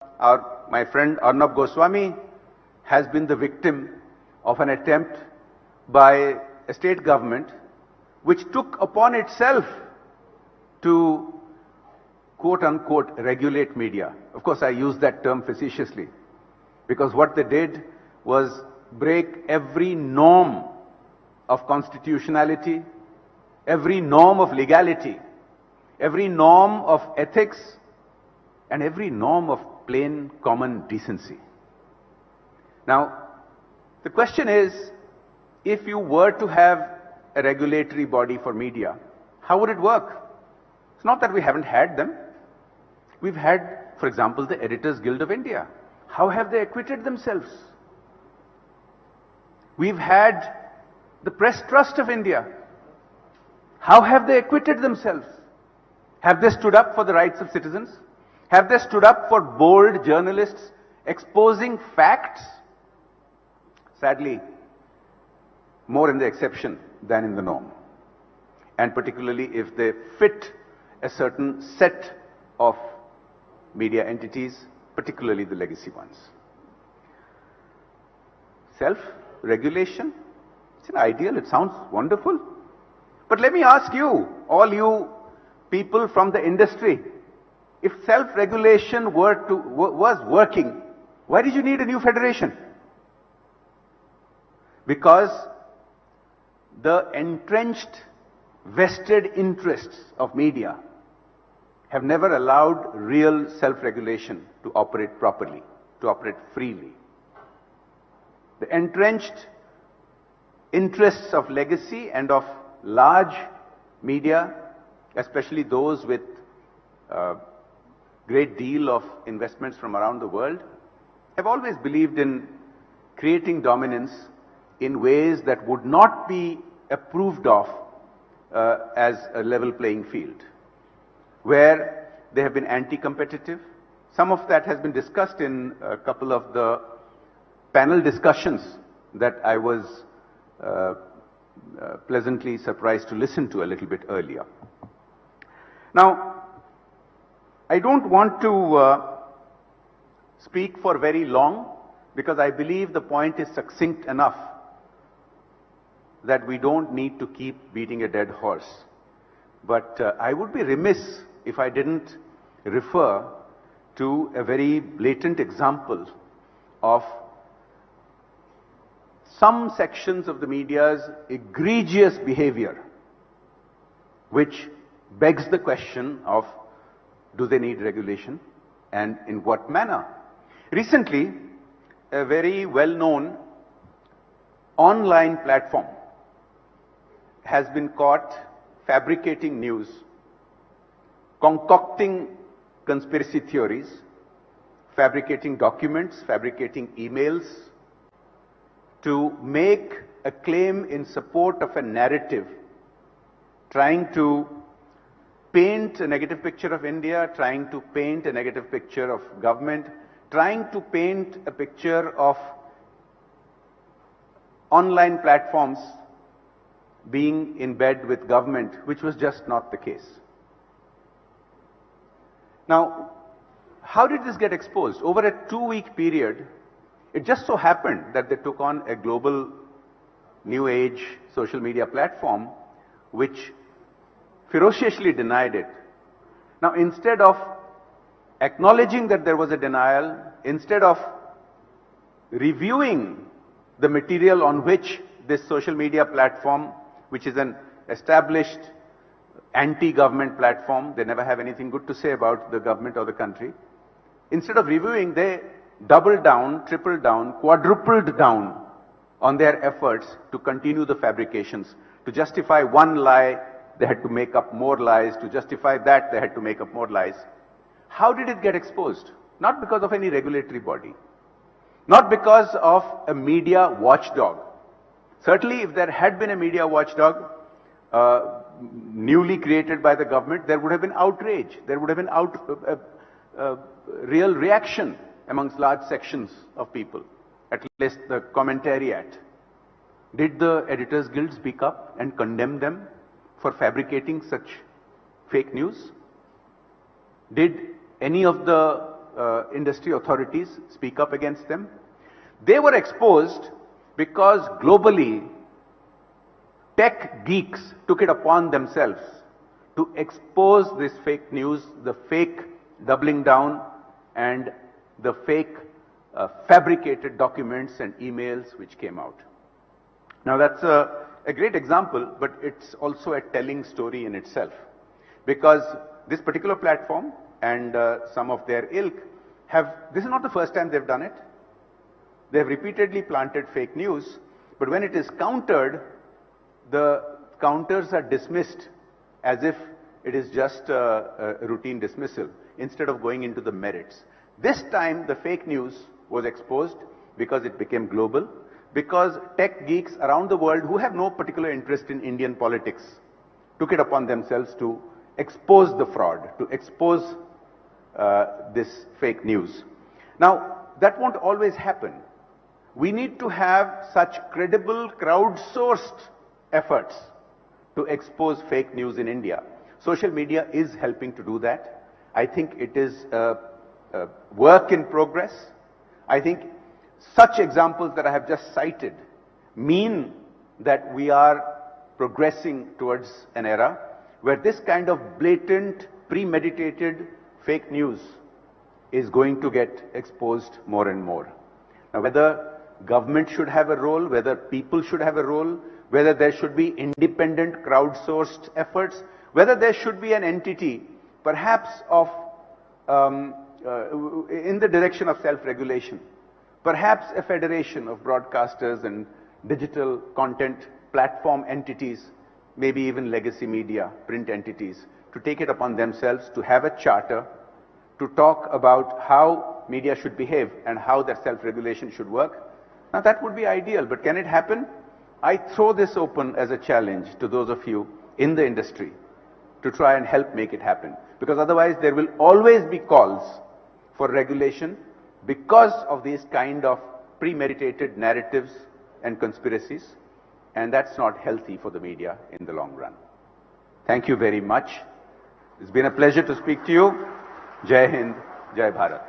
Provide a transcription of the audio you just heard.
My friend Arnab Goswami has been the victim of an attempt by a state government which took upon itself to quote unquote regulate media. Of course, I use that term facetiously because what they did was break every norm of constitutionality, every norm of legality, every norm of ethics, and every norm of plain common decency. Now, the question is, if you were to have a regulatory body for media, how would it work? It's not that we haven't had them. We've had, for example, the Editors Guild of India. How have they acquitted themselves? We've had the Press Trust of India. How have they acquitted themselves? Have they stood up for the rights of citizens? Have they stood up for bold journalists exposing facts? Sadly, more in the exception than in the norm. And particularly if they fit a certain set of media entities, particularly the legacy ones. Self-regulation, it's an ideal, it sounds wonderful. But let me ask you, all you people from the industry, if self-regulation was working, why did you need a new federation? Because the entrenched vested interests of media have never allowed real self-regulation to operate properly, to operate freely. The entrenched interests of legacy and of large media, especially those with great deal of investments from around the world, have always believed in creating dominance in ways that would not be approved of as a level playing field, where they have been anti-competitive. Some of that has been discussed in a couple of the panel discussions that I was pleasantly surprised to listen to a little bit earlier. Now, I don't want to speak for very long because I believe the point is succinct enough that we don't need to keep beating a dead horse. But I would be remiss if I didn't refer to a very blatant example of some sections of the media's egregious behavior, which begs the question of, do they need regulation, and in what manner? Recently, a very well-known online platform has been caught fabricating news, concocting conspiracy theories, fabricating documents, fabricating emails, to make a claim in support of a narrative, trying to paint a negative picture of India, trying to paint a negative picture of government, trying to paint a picture of online platforms being in bed with government, which was just not the case. Now, how did this get exposed? Over a 2-week period, it just so happened that they took on a global new age social media platform which ferociously denied it. Now, instead of acknowledging that there was a denial, instead of reviewing the material on which this social media platform, which is an established anti-government platform, they never have anything good to say about the government or the country, instead of reviewing, they doubled down, tripled down, quadrupled down on their efforts to continue the fabrications. To justify one lie, they had to make up more lies. To justify that, they had to make up more lies. How did it get exposed? Not because of any regulatory body. Not because of a media watchdog. Certainly, if there had been a media watchdog newly created by the government, there would have been outrage. There would have been real reaction amongst large sections of people, at least the commentariat. Did the Editors Guild speak up and condemn them for fabricating such fake news? Did any of the industry authorities speak up against them. They were exposed because globally, tech geeks took it upon themselves to expose this fake news, the fake doubling down, and the fake fabricated documents and emails which came out. Now that's a great example, but it's also a telling story in itself. Because this particular platform and some of their ilk this is not the first time they've done it. They've repeatedly planted fake news, but when it is countered, the counters are dismissed as if it is just a routine dismissal instead of going into the merits. This time the fake news was exposed because it became global, because tech geeks around the world who have no particular interest in Indian politics took it upon themselves to expose the fraud, to expose this fake news. Now, that won't always happen. We need to have such credible, crowdsourced efforts to expose fake news in India. Social media is helping to do that. I think it is a work in progress. I think such examples that I have just cited mean that we are progressing towards an era where this kind of blatant, premeditated fake news is going to get exposed more and more. Now, whether government should have a role, whether people should have a role, whether there should be independent crowdsourced efforts, whether there should be an entity, perhaps of in the direction of self-regulation, perhaps a federation of broadcasters and digital content platform entities, maybe even legacy media, print entities, to take it upon themselves to have a charter, to talk about how media should behave and how that self-regulation should work. Now that would be ideal, but can it happen? I throw this open as a challenge to those of you in the industry to try and help make it happen. Because otherwise there will always be calls for regulation because of these kind of premeditated narratives and conspiracies, and that's not healthy for the media in the long run. Thank you very much. It's been a pleasure to speak to you. Jai Hind, Jai Bharat.